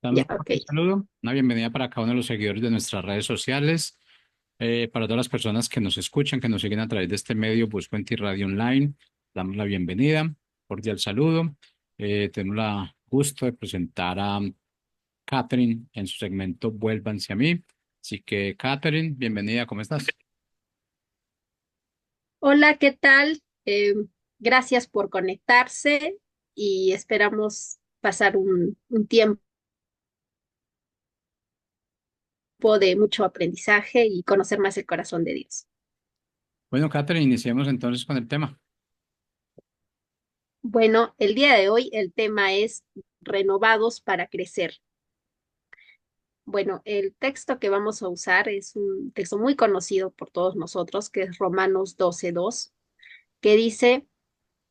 Damos Ya, un ok. saludo, una bienvenida para cada uno de los seguidores de nuestras redes sociales, para todas las personas que nos escuchan, que nos siguen a través de este medio, Busco en Ti Radio Online, damos la bienvenida, cordial saludo. Tenemos el gusto de presentar a Catherine en su segmento Vuélvanse a mí. Así que, Catherine, bienvenida, ¿cómo estás? Hola, ¿qué tal? Gracias por conectarse y esperamos pasar un tiempo de mucho aprendizaje y conocer más el corazón de Dios. Bueno, Catherine, iniciemos entonces con el tema. Bueno, el día de hoy el tema es renovados para crecer. Bueno, el texto que vamos a usar es un texto muy conocido por todos nosotros, que es Romanos 12:2, que dice,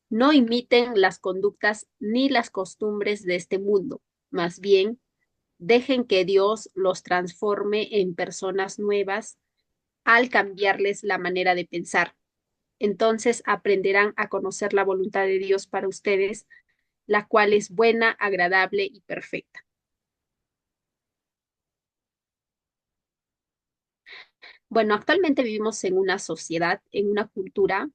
no imiten las conductas ni las costumbres de este mundo, más bien dejen que Dios los transforme en personas nuevas al cambiarles la manera de pensar. Entonces aprenderán a conocer la voluntad de Dios para ustedes, la cual es buena, agradable y perfecta. Bueno, actualmente vivimos en una sociedad, en una cultura.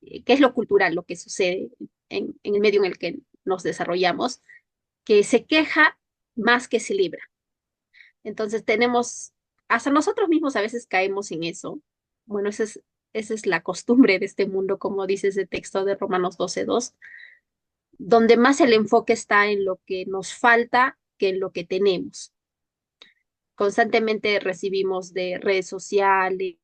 ¿Qué es lo cultural? Lo que sucede en el medio en el que nos desarrollamos, que se queja más que celebra. Entonces tenemos, hasta nosotros mismos a veces caemos en eso. Bueno, esa es la costumbre de este mundo, como dice ese texto de Romanos 12:2, donde más el enfoque está en lo que nos falta que en lo que tenemos. Constantemente recibimos de redes sociales,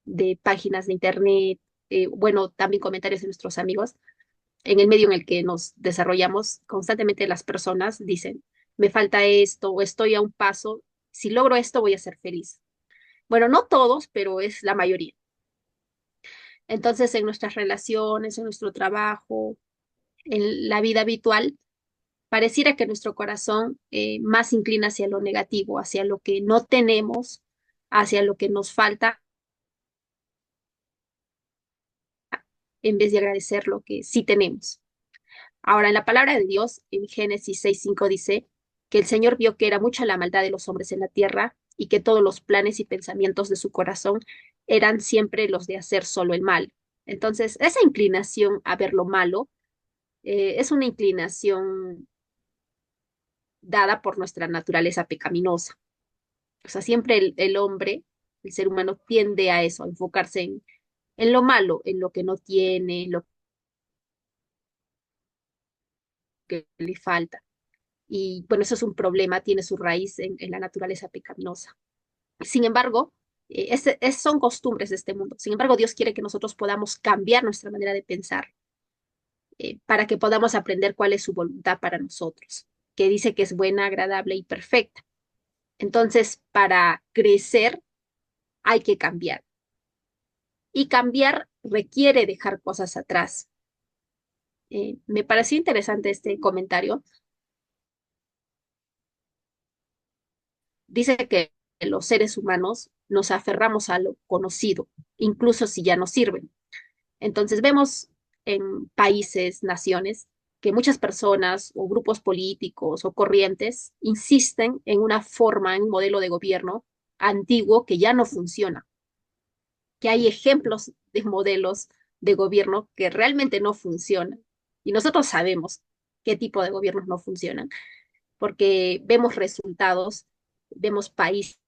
de páginas de internet, bueno, también comentarios de nuestros amigos. En el medio en el que nos desarrollamos, constantemente las personas dicen, me falta esto o estoy a un paso, si logro esto voy a ser feliz. Bueno, no todos, pero es la mayoría. Entonces, en nuestras relaciones, en nuestro trabajo, en la vida habitual, pareciera que nuestro corazón más inclina hacia lo negativo, hacia lo que no tenemos, hacia lo que nos falta, en vez de agradecer lo que sí tenemos. Ahora, en la palabra de Dios, en Génesis 6:5 dice que el Señor vio que era mucha la maldad de los hombres en la tierra y que todos los planes y pensamientos de su corazón eran siempre los de hacer solo el mal. Entonces, esa inclinación a ver lo malo es una inclinación dada por nuestra naturaleza pecaminosa. O sea, siempre el hombre, el ser humano, tiende a eso, a enfocarse en lo malo, en lo que no tiene, en lo que le falta. Y bueno, eso es un problema, tiene su raíz en la naturaleza pecaminosa. Sin embargo, son costumbres de este mundo. Sin embargo, Dios quiere que nosotros podamos cambiar nuestra manera de pensar para que podamos aprender cuál es su voluntad para nosotros, que dice que es buena, agradable y perfecta. Entonces, para crecer hay que cambiar. Y cambiar requiere dejar cosas atrás. Me pareció interesante este comentario. Dice que los seres humanos nos aferramos a lo conocido, incluso si ya no sirven. Entonces vemos en países, naciones, que muchas personas o grupos políticos o corrientes insisten en una forma, en un modelo de gobierno antiguo que ya no funciona, que hay ejemplos de modelos de gobierno que realmente no funcionan. Y nosotros sabemos qué tipo de gobiernos no funcionan, porque vemos resultados, vemos países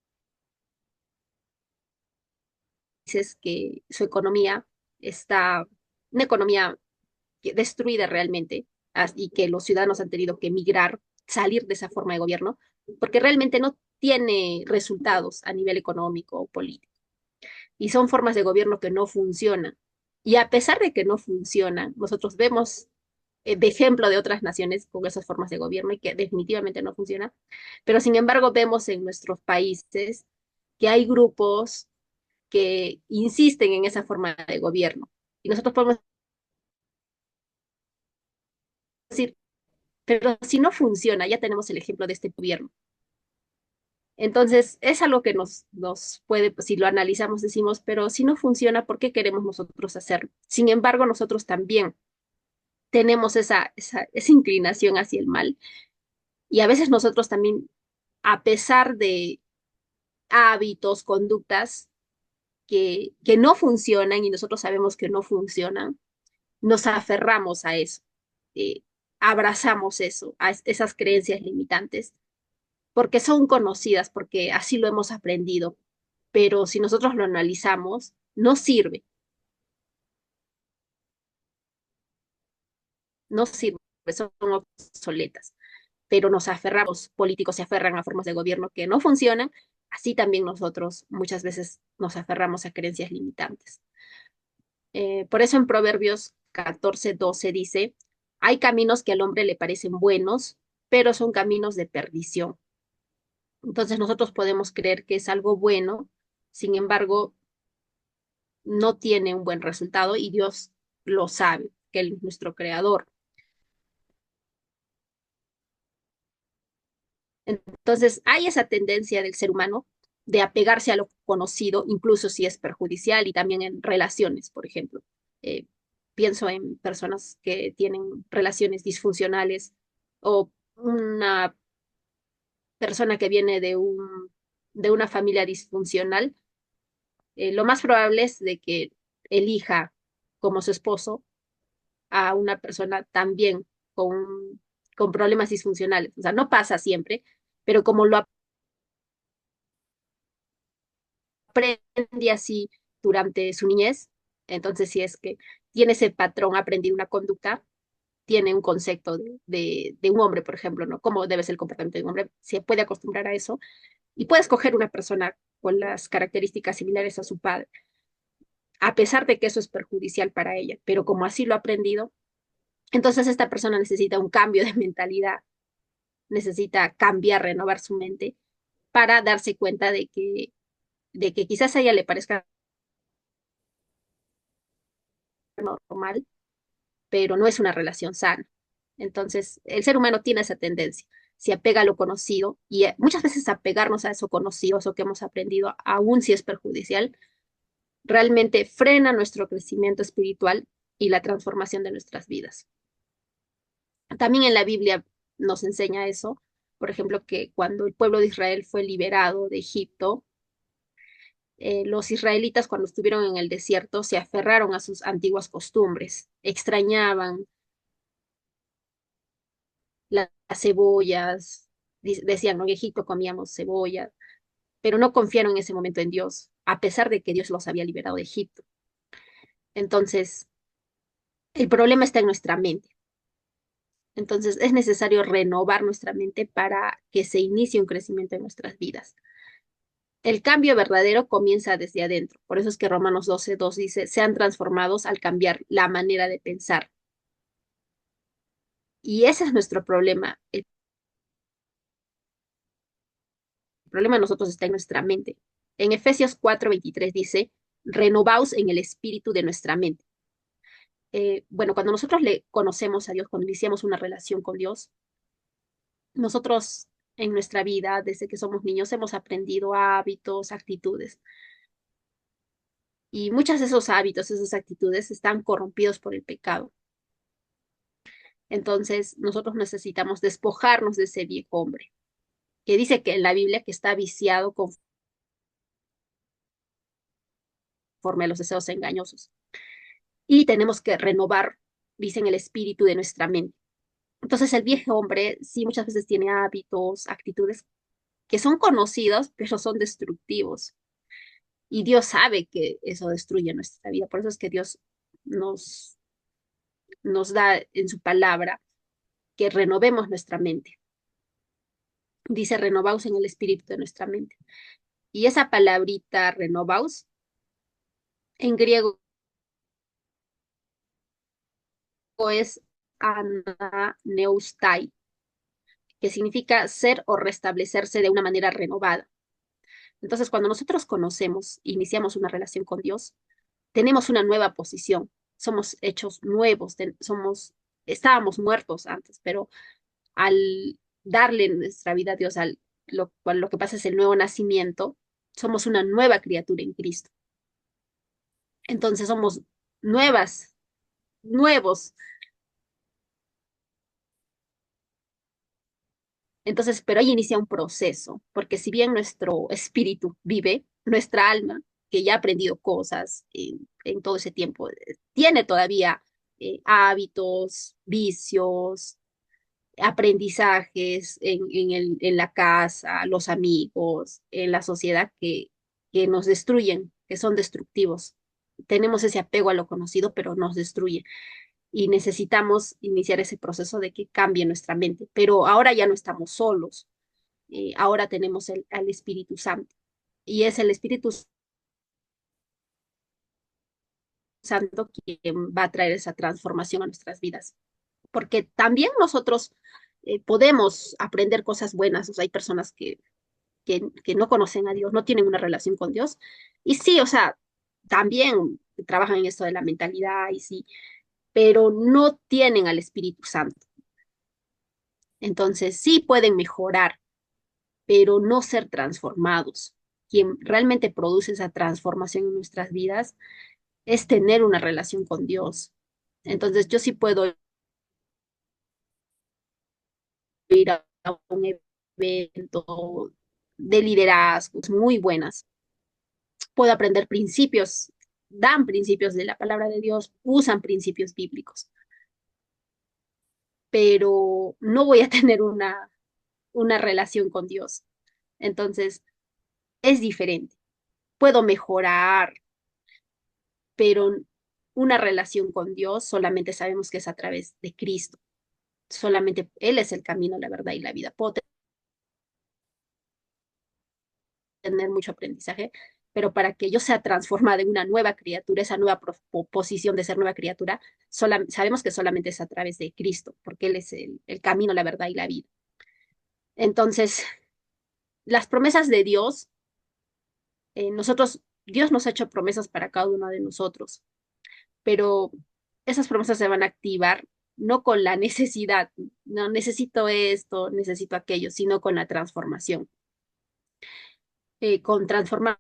que su economía está, una economía destruida realmente, y que los ciudadanos han tenido que emigrar, salir de esa forma de gobierno, porque realmente no tiene resultados a nivel económico o político. Y son formas de gobierno que no funcionan. Y a pesar de que no funcionan, nosotros vemos de ejemplo de otras naciones con esas formas de gobierno y que definitivamente no funcionan, pero sin embargo vemos en nuestros países que hay grupos que insisten en esa forma de gobierno. Y nosotros podemos decir, pero si no funciona, ya tenemos el ejemplo de este gobierno. Entonces, es algo que nos puede, pues, si lo analizamos, decimos, pero si no funciona, ¿por qué queremos nosotros hacerlo? Sin embargo, nosotros también. tenemos esa inclinación hacia el mal. Y a veces nosotros también, a pesar de hábitos, conductas que no funcionan y nosotros sabemos que no funcionan, nos aferramos a eso, eh, abrazamos eso, esas creencias limitantes, porque son conocidas, porque así lo hemos aprendido. Pero si nosotros lo analizamos, no sirve, no sirve, son obsoletas. Pero nos aferramos, políticos se aferran a formas de gobierno que no funcionan, así también nosotros muchas veces nos aferramos a creencias limitantes. Por eso en Proverbios 14:12 dice, hay caminos que al hombre le parecen buenos, pero son caminos de perdición. Entonces nosotros podemos creer que es algo bueno, sin embargo, no tiene un buen resultado y Dios lo sabe, que Él es nuestro creador. Entonces, hay esa tendencia del ser humano de apegarse a lo conocido, incluso si es perjudicial, y también en relaciones, por ejemplo. Eh, Pienso en personas que tienen relaciones disfuncionales o una persona que viene de una familia disfuncional. Lo más probable es de que elija como su esposo a una persona también con problemas disfuncionales. O sea, no pasa siempre, pero como lo aprende así durante su niñez, entonces si es que tiene ese patrón aprendido, una conducta, tiene un concepto de un hombre, por ejemplo, ¿no? Cómo debe ser el comportamiento de un hombre, se puede acostumbrar a eso y puede escoger una persona con las características similares a su padre, a pesar de que eso es perjudicial para ella, pero como así lo ha aprendido, entonces esta persona necesita un cambio de mentalidad, necesita cambiar, renovar su mente para darse cuenta de que quizás a ella le parezca normal, pero no es una relación sana. Entonces, el ser humano tiene esa tendencia, se apega a lo conocido y muchas veces apegarnos a eso conocido, eso que hemos aprendido, aun si es perjudicial, realmente frena nuestro crecimiento espiritual y la transformación de nuestras vidas. También en la Biblia nos enseña eso, por ejemplo, que cuando el pueblo de Israel fue liberado de Egipto, los israelitas cuando estuvieron en el desierto se aferraron a sus antiguas costumbres, extrañaban las cebollas, decían, no, en Egipto comíamos cebolla, pero no confiaron en ese momento en Dios, a pesar de que Dios los había liberado de Egipto. Entonces, el problema está en nuestra mente. Entonces, es necesario renovar nuestra mente para que se inicie un crecimiento en nuestras vidas. El cambio verdadero comienza desde adentro. Por eso es que Romanos 12:2 dice, sean transformados al cambiar la manera de pensar. Y ese es nuestro problema. El problema de nosotros está en nuestra mente. En Efesios 4:23 dice, renovaos en el espíritu de nuestra mente. Bueno, cuando nosotros le conocemos a Dios, cuando iniciamos una relación con Dios, nosotros en nuestra vida, desde que somos niños, hemos aprendido hábitos, actitudes. Y muchos de esos hábitos, esas actitudes están corrompidos por el pecado. Entonces, nosotros necesitamos despojarnos de ese viejo hombre, que dice que en la Biblia que está viciado conforme a los deseos engañosos. Y tenemos que renovar, dicen, el espíritu de nuestra mente. Entonces, el viejo hombre sí muchas veces tiene hábitos, actitudes que son conocidos, pero son destructivos. Y Dios sabe que eso destruye nuestra vida. Por eso es que Dios nos, nos da en su palabra que renovemos nuestra mente. Dice, renovaos en el espíritu de nuestra mente. Y esa palabrita renovaos, en griego es ananeustai, que significa ser o restablecerse de una manera renovada. Entonces, cuando nosotros conocemos, iniciamos una relación con Dios, tenemos una nueva posición, somos hechos nuevos, estábamos muertos antes, pero al darle nuestra vida a Dios, lo que pasa es el nuevo nacimiento, somos una nueva criatura en Cristo. Entonces somos nuevos, Entonces, pero ahí inicia un proceso, porque si bien nuestro espíritu vive, nuestra alma, que ya ha aprendido cosas en todo ese tiempo, tiene todavía hábitos, vicios, aprendizajes en la casa, los amigos, en la sociedad que nos destruyen, que son destructivos. Tenemos ese apego a lo conocido, pero nos destruye y necesitamos iniciar ese proceso de que cambie nuestra mente. Pero ahora ya no estamos solos, ahora tenemos al Espíritu Santo y es el Espíritu Santo quien va a traer esa transformación a nuestras vidas. Porque también nosotros podemos aprender cosas buenas, o sea, hay personas que no conocen a Dios, no tienen una relación con Dios, y sí, o sea, también trabajan en esto de la mentalidad, y sí, pero no tienen al Espíritu Santo. Entonces, sí pueden mejorar, pero no ser transformados. Quien realmente produce esa transformación en nuestras vidas es tener una relación con Dios. Entonces, yo sí puedo ir a un evento de liderazgos muy buenas. Puedo aprender principios, dan principios de la palabra de Dios, usan principios bíblicos, pero no voy a tener una relación con Dios. Entonces, es diferente. Puedo mejorar, pero una relación con Dios solamente sabemos que es a través de Cristo. Solamente Él es el camino, la verdad y la vida. Puedo tener mucho aprendizaje, pero para que yo sea transformada en una nueva criatura, esa nueva posición de ser nueva criatura, sabemos que solamente es a través de Cristo, porque Él es el camino, la verdad y la vida. Entonces, las promesas de Dios, Dios nos ha hecho promesas para cada uno de nosotros, pero esas promesas se van a activar no con la necesidad, no necesito esto, necesito aquello, sino con la transformación, con transformar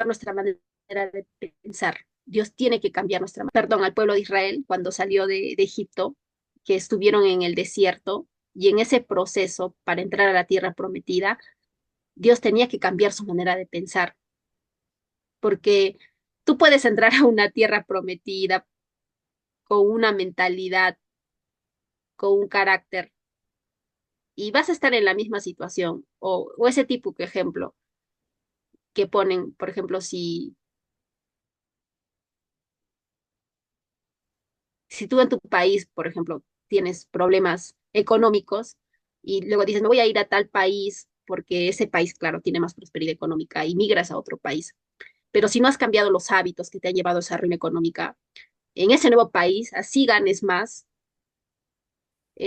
nuestra manera de pensar. Dios tiene que cambiar nuestra, perdón, al pueblo de Israel cuando salió de Egipto, que estuvieron en el desierto y en ese proceso para entrar a la tierra prometida, Dios tenía que cambiar su manera de pensar, porque tú puedes entrar a una tierra prometida con una mentalidad, con un carácter y vas a estar en la misma situación o ese tipo de ejemplo que ponen, por ejemplo, si tú en tu país, por ejemplo, tienes problemas económicos y luego dices, me voy a ir a tal país porque ese país, claro, tiene más prosperidad económica y migras a otro país. Pero si no has cambiado los hábitos que te han llevado a esa ruina económica, en ese nuevo país, así ganes más,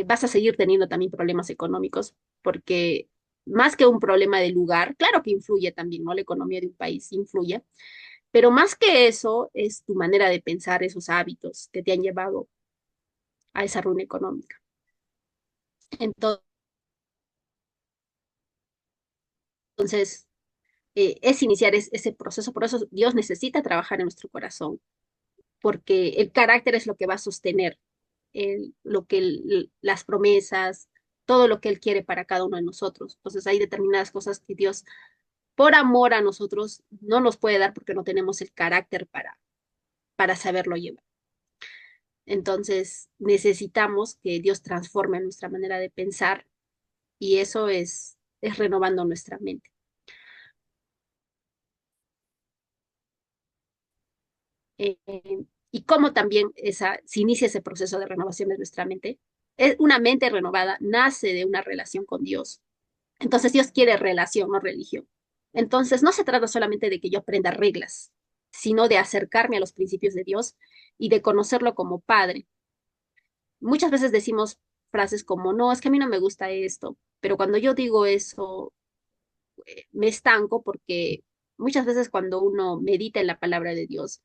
vas a seguir teniendo también problemas económicos porque más que un problema de lugar, claro que influye también, ¿no? La economía de un país influye, pero más que eso es tu manera de pensar, esos hábitos que te han llevado a esa ruina económica. Entonces, es iniciar ese proceso, por eso Dios necesita trabajar en nuestro corazón, porque el carácter es lo que va a sostener las promesas, todo lo que Él quiere para cada uno de nosotros. Entonces, hay determinadas cosas que Dios, por amor a nosotros, no nos puede dar porque no tenemos el carácter para saberlo llevar. Entonces, necesitamos que Dios transforme nuestra manera de pensar y eso es renovando nuestra mente. Eh, y cómo también se inicia ese proceso de renovación de nuestra mente. Una mente renovada nace de una relación con Dios. Entonces Dios quiere relación, no religión. Entonces no se trata solamente de que yo aprenda reglas, sino de acercarme a los principios de Dios y de conocerlo como Padre. Muchas veces decimos frases como, no, es que a mí no me gusta esto, pero cuando yo digo eso, me estanco porque muchas veces cuando uno medita en la palabra de Dios,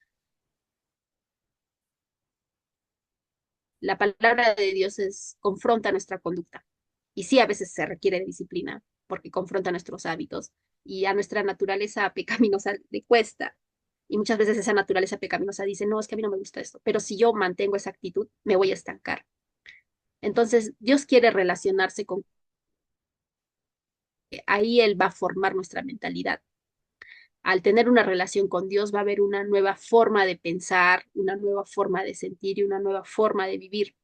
la palabra de Dios confronta nuestra conducta. Y sí, a veces se requiere de disciplina porque confronta nuestros hábitos y a nuestra naturaleza pecaminosa le cuesta. Y muchas veces esa naturaleza pecaminosa dice, no, es que a mí no me gusta esto. Pero si yo mantengo esa actitud, me voy a estancar. Entonces, Dios quiere relacionarse con, ahí Él va a formar nuestra mentalidad. Al tener una relación con Dios va a haber una nueva forma de pensar, una nueva forma de sentir y una nueva forma de vivir.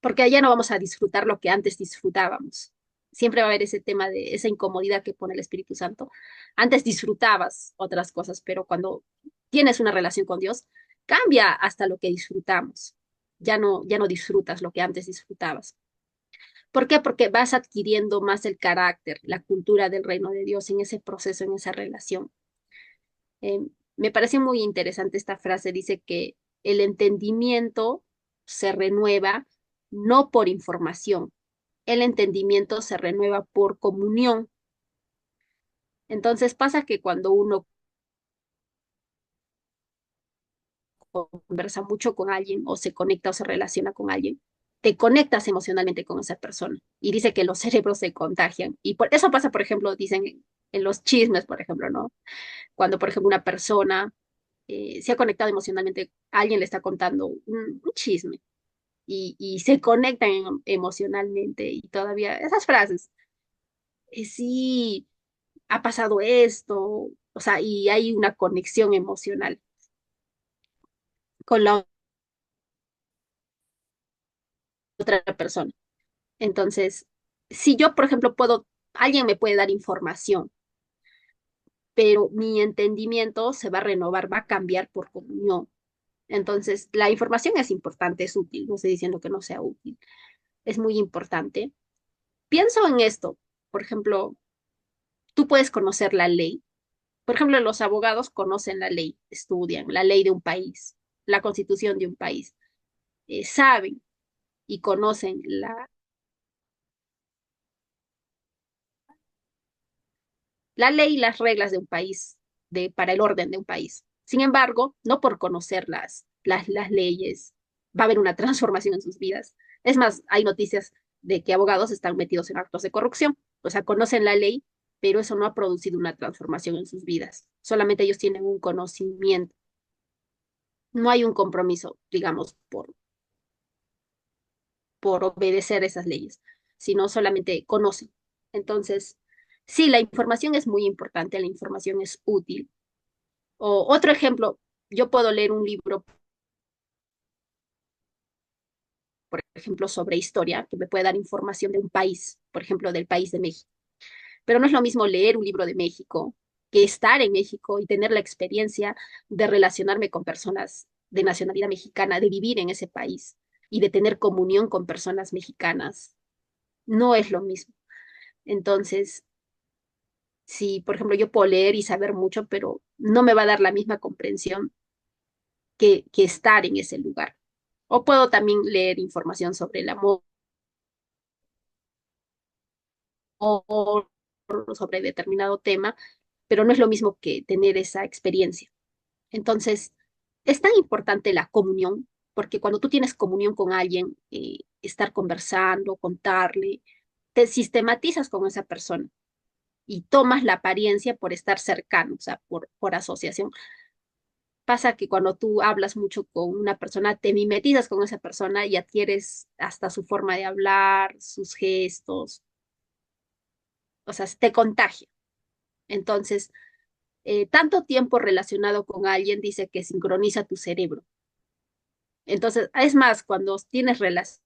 Porque allá no vamos a disfrutar lo que antes disfrutábamos. Siempre va a haber ese tema de esa incomodidad que pone el Espíritu Santo. Antes disfrutabas otras cosas, pero cuando tienes una relación con Dios, cambia hasta lo que disfrutamos. Ya no disfrutas lo que antes disfrutabas. ¿Por qué? Porque vas adquiriendo más el carácter, la cultura del reino de Dios en ese proceso, en esa relación. Eh, Me parece muy interesante esta frase. Dice que el entendimiento se renueva no por información, el entendimiento se renueva por comunión. Entonces pasa que cuando uno conversa mucho con alguien o se conecta o se relaciona con alguien, te conectas emocionalmente con esa persona. Y dice que los cerebros se contagian. Y por eso pasa, por ejemplo, dicen en los chismes, por ejemplo, ¿no? Cuando, por ejemplo, una persona se ha conectado emocionalmente, alguien le está contando un chisme y se conectan emocionalmente y todavía esas frases, sí, ha pasado esto, o sea, y hay una conexión emocional con la otra persona. Entonces, si yo, por ejemplo, alguien me puede dar información, pero mi entendimiento se va a renovar, va a cambiar por comunión. Entonces, la información es importante, es útil, no estoy diciendo que no sea útil, es muy importante. Pienso en esto, por ejemplo, tú puedes conocer la ley. Por ejemplo, los abogados conocen la ley, estudian la ley de un país, la constitución de un país, saben y conocen la ley y las reglas de un país, para el orden de un país. Sin embargo, no por conocer las leyes va a haber una transformación en sus vidas. Es más, hay noticias de que abogados están metidos en actos de corrupción. O sea, conocen la ley, pero eso no ha producido una transformación en sus vidas. Solamente ellos tienen un conocimiento. No hay un compromiso, digamos, por obedecer esas leyes, sino solamente conocen. Entonces, sí, la información es muy importante, la información es útil. O otro ejemplo, yo puedo leer un libro, por ejemplo, sobre historia, que me puede dar información de un país, por ejemplo, del país de México. Pero no es lo mismo leer un libro de México que estar en México y tener la experiencia de relacionarme con personas de nacionalidad mexicana, de vivir en ese país y de tener comunión con personas mexicanas. No es lo mismo. Entonces, si, por ejemplo, yo puedo leer y saber mucho, pero no me va a dar la misma comprensión que estar en ese lugar. O puedo también leer información sobre el amor o sobre determinado tema, pero no es lo mismo que tener esa experiencia. Entonces, es tan importante la comunión, porque cuando tú tienes comunión con alguien, estar conversando, contarle, te sistematizas con esa persona y tomas la apariencia por estar cercano, o sea, por asociación. Pasa que cuando tú hablas mucho con una persona, te mimetizas con esa persona y adquieres hasta su forma de hablar, sus gestos, o sea, te contagia. Entonces, tanto tiempo relacionado con alguien dice que sincroniza tu cerebro. Entonces, es más, cuando tienes relación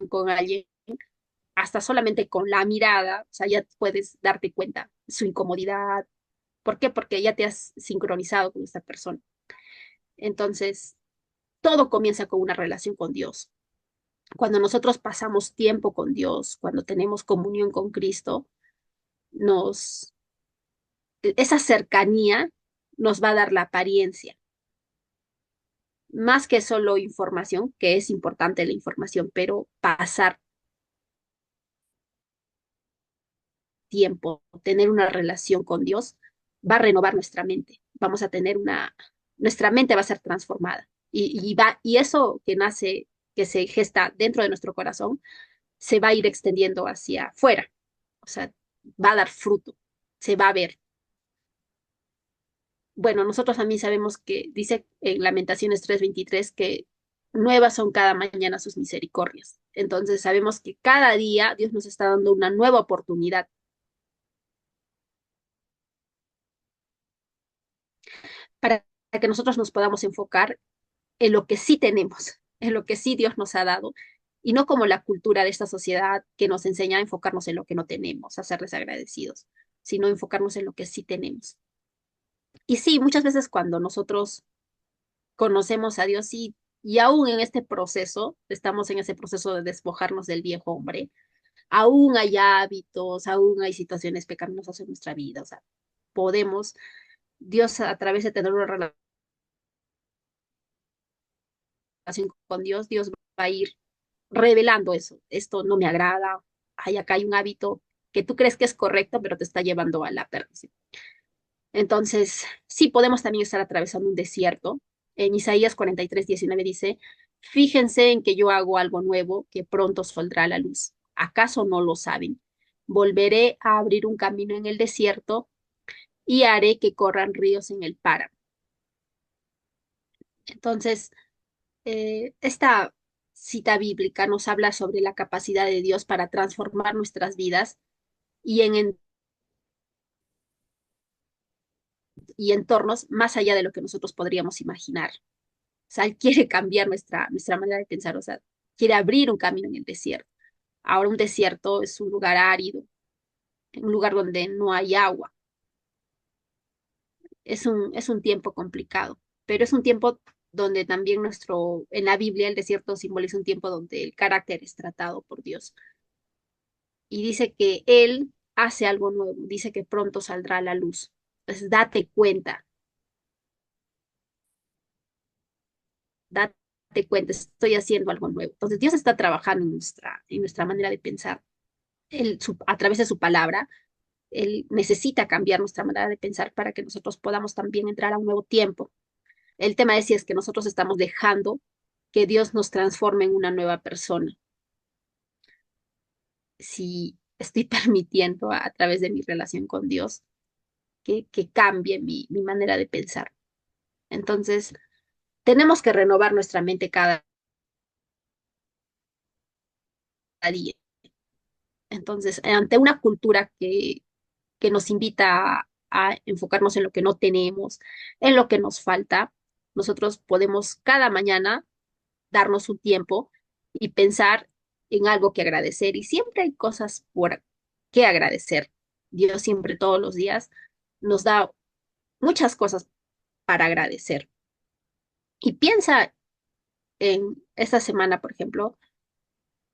con alguien, hasta solamente con la mirada, o sea, ya puedes darte cuenta su incomodidad. ¿Por qué? Porque ya te has sincronizado con esta persona. Entonces, todo comienza con una relación con Dios. Cuando nosotros pasamos tiempo con Dios, cuando tenemos comunión con Cristo, nos, esa cercanía nos va a dar la apariencia, más que solo información, que es importante la información, pero pasar tiempo, tener una relación con Dios, va a renovar nuestra mente. Vamos a tener nuestra mente va a ser transformada. Y eso que nace, que se gesta dentro de nuestro corazón, se va a ir extendiendo hacia afuera. O sea, va a dar fruto, se va a ver. bueno, nosotros también sabemos que dice en Lamentaciones 3:23 que nuevas son cada mañana sus misericordias. Entonces sabemos que cada día Dios nos está dando una nueva oportunidad para que nosotros nos podamos enfocar en lo que sí tenemos, en lo que sí Dios nos ha dado, y no como la cultura de esta sociedad que nos enseña a enfocarnos en lo que no tenemos, a ser desagradecidos, sino enfocarnos en lo que sí tenemos. Y sí, muchas veces cuando nosotros conocemos a Dios y aún en este proceso, estamos en ese proceso de despojarnos del viejo hombre, aún hay hábitos, aún hay situaciones pecaminosas en nuestra vida, o sea, podemos, Dios a través de tener una relación con Dios, Dios va a ir revelando eso. Esto no me agrada. Ay, acá hay un hábito que tú crees que es correcto, pero te está llevando a la perdición. Entonces, sí podemos también estar atravesando un desierto. En Isaías 43:19 dice, fíjense en que yo hago algo nuevo que pronto saldrá a la luz. ¿Acaso no lo saben? Volveré a abrir un camino en el desierto y haré que corran ríos en el páramo. Entonces, esta cita bíblica nos habla sobre la capacidad de Dios para transformar nuestras vidas y y entornos más allá de lo que nosotros podríamos imaginar. O sea, Él quiere cambiar nuestra manera de pensar, o sea, quiere abrir un camino en el desierto. Ahora un desierto es un lugar árido, un lugar donde no hay agua. Es un tiempo complicado, pero es un tiempo donde también en la Biblia el desierto simboliza un tiempo donde el carácter es tratado por Dios. Y dice que Él hace algo nuevo, dice que pronto saldrá a la luz. Entonces, date cuenta, estoy haciendo algo nuevo. Entonces, Dios está trabajando en en nuestra manera de pensar. A través de su palabra, Él necesita cambiar nuestra manera de pensar para que nosotros podamos también entrar a un nuevo tiempo. El tema es si es que nosotros estamos dejando que Dios nos transforme en una nueva persona. Si estoy permitiendo a través de mi relación con Dios que cambie mi manera de pensar. Entonces, tenemos que renovar nuestra mente cada día. Entonces, ante una cultura que nos invita a enfocarnos en lo que no tenemos, en lo que nos falta, nosotros podemos cada mañana darnos un tiempo y pensar en algo que agradecer. Y siempre hay cosas por qué agradecer. Dios siempre, todos los días, nos da muchas cosas para agradecer. Y piensa en esta semana, por ejemplo,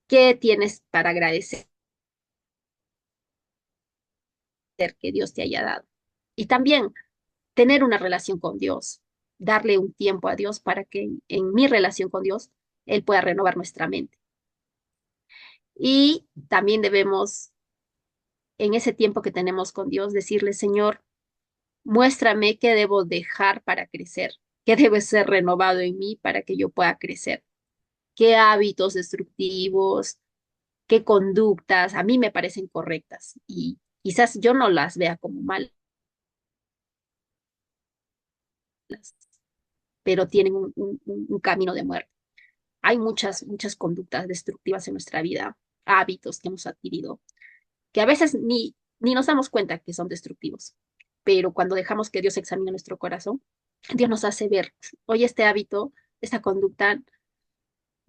qué tienes para agradecer que Dios te haya dado. Y también tener una relación con Dios, darle un tiempo a Dios para que en mi relación con Dios Él pueda renovar nuestra mente. Y también debemos, en ese tiempo que tenemos con Dios, decirle, Señor, muéstrame qué debo dejar para crecer, qué debe ser renovado en mí para que yo pueda crecer, qué hábitos destructivos, qué conductas a mí me parecen correctas y quizás yo no las vea como malas, pero tienen un camino de muerte. Hay muchas conductas destructivas en nuestra vida, hábitos que hemos adquirido, que a veces ni nos damos cuenta que son destructivos, pero cuando dejamos que Dios examine nuestro corazón, Dios nos hace ver, oye, este hábito, esta conducta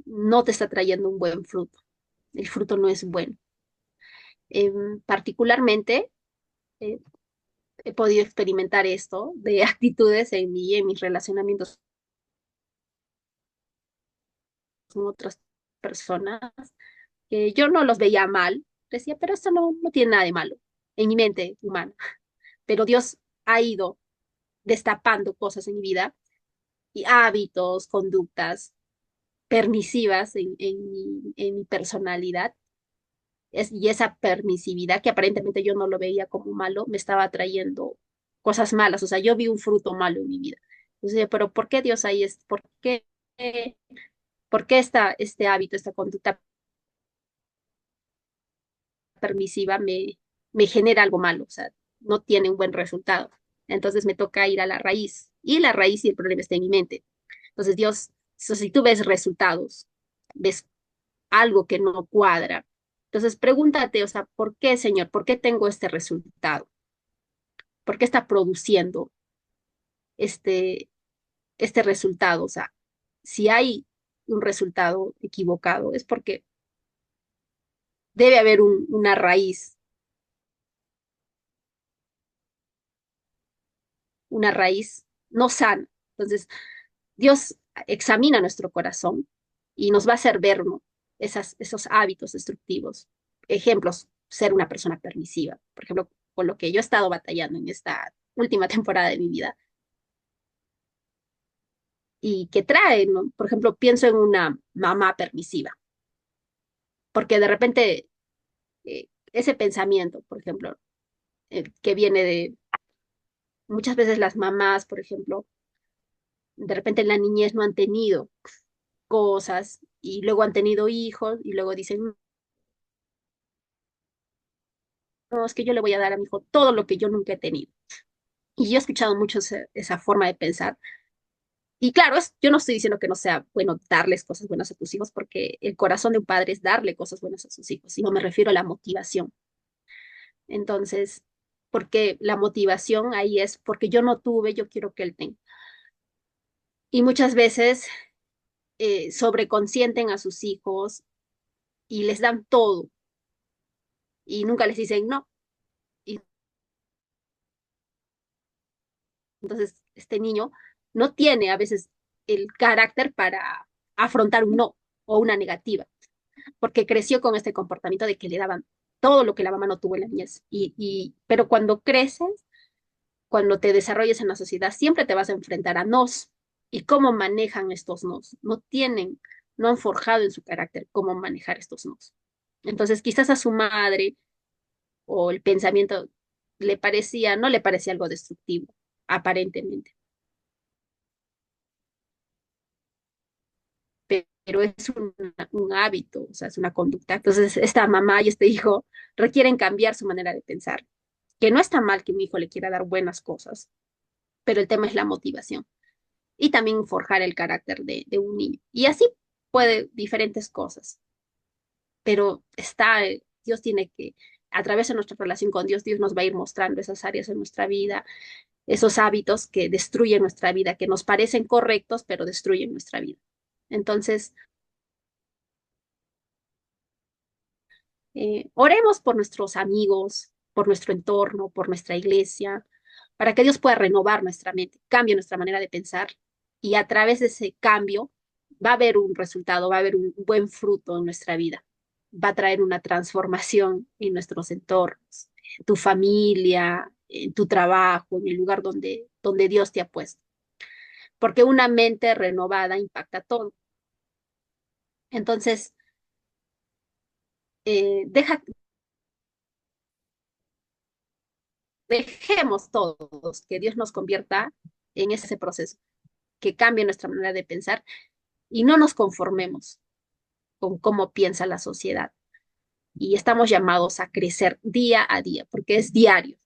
no te está trayendo un buen fruto, el fruto no es bueno. Particularmente, eh, he podido experimentar esto de actitudes en mí, en mis relacionamientos con otras personas, que yo no los veía mal, decía, pero esto no tiene nada de malo en mi mente humana, pero Dios ha ido destapando cosas en mi vida y hábitos, conductas permisivas en mi personalidad. Y esa permisividad que aparentemente yo no lo veía como malo, me estaba trayendo cosas malas. O sea, yo vi un fruto malo en mi vida. Entonces, pero ¿por qué Dios ahí es? ¿Por qué este hábito, esta conducta permisiva me genera algo malo? O sea, no tiene un buen resultado. Entonces me toca ir a la raíz. Y la raíz y el problema está en mi mente. Entonces Dios, si tú ves resultados, ves algo que no cuadra, entonces pregúntate, o sea, ¿por qué, Señor? ¿Por qué tengo este resultado? ¿Por qué está produciendo este, este resultado? O sea, si hay un resultado equivocado, es porque debe haber una raíz, una raíz no sana. Entonces, Dios examina nuestro corazón y nos va a hacer ver, ¿no? Esos hábitos destructivos. Ejemplos, ser una persona permisiva. Por ejemplo, con lo que yo he estado batallando en esta última temporada de mi vida y que trae, ¿no? Por ejemplo, pienso en una mamá permisiva, porque de repente ese pensamiento, por ejemplo, que viene de muchas veces las mamás, por ejemplo, de repente en la niñez no han tenido cosas y luego han tenido hijos y luego dicen, no, es que yo le voy a dar a mi hijo todo lo que yo nunca he tenido. Y yo he escuchado mucho esa forma de pensar. Y claro, yo no estoy diciendo que no sea bueno darles cosas buenas a tus hijos, porque el corazón de un padre es darle cosas buenas a sus hijos, sino me refiero a la motivación. Entonces, porque la motivación ahí es porque yo no tuve, yo quiero que él tenga. Y muchas veces sobreconsienten a sus hijos y les dan todo y nunca les dicen no. Y entonces este niño no tiene a veces el carácter para afrontar un no o una negativa, porque creció con este comportamiento de que le daban todo lo que la mamá no tuvo en la niñez. Pero cuando creces, cuando te desarrollas en la sociedad, siempre te vas a enfrentar a nos. ¿Y cómo manejan estos nos? No tienen, no han forjado en su carácter cómo manejar estos nos. Entonces, quizás a su madre o el pensamiento no le parecía algo destructivo, aparentemente, pero es un hábito, o sea, es una conducta. Entonces, esta mamá y este hijo requieren cambiar su manera de pensar, que no está mal que un hijo le quiera dar buenas cosas, pero el tema es la motivación y también forjar el carácter de un niño. Y así puede diferentes cosas, pero Dios tiene que, a través de nuestra relación con Dios, Dios nos va a ir mostrando esas áreas en nuestra vida, esos hábitos que destruyen nuestra vida, que nos parecen correctos, pero destruyen nuestra vida. Entonces, oremos por nuestros amigos, por nuestro entorno, por nuestra iglesia, para que Dios pueda renovar nuestra mente, cambie nuestra manera de pensar y a través de ese cambio va a haber un resultado, va a haber un buen fruto en nuestra vida, va a traer una transformación en nuestros entornos, en tu familia, en tu trabajo, en el lugar donde Dios te ha puesto, porque una mente renovada impacta todo. Entonces, deja, dejemos todos que Dios nos convierta en ese proceso, que cambie nuestra manera de pensar y no nos conformemos con cómo piensa la sociedad. Y estamos llamados a crecer día a día, porque es diario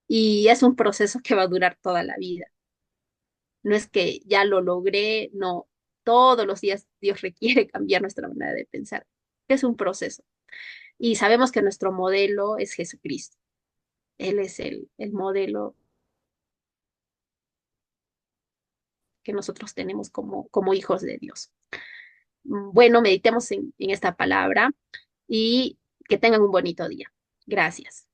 y es un proceso que va a durar toda la vida. No es que ya lo logré, no, todos los días Dios requiere cambiar nuestra manera de pensar. Es un proceso. Y sabemos que nuestro modelo es Jesucristo. Él es el modelo que nosotros tenemos como hijos de Dios. Bueno, meditemos en esta palabra y que tengan un bonito día. Gracias.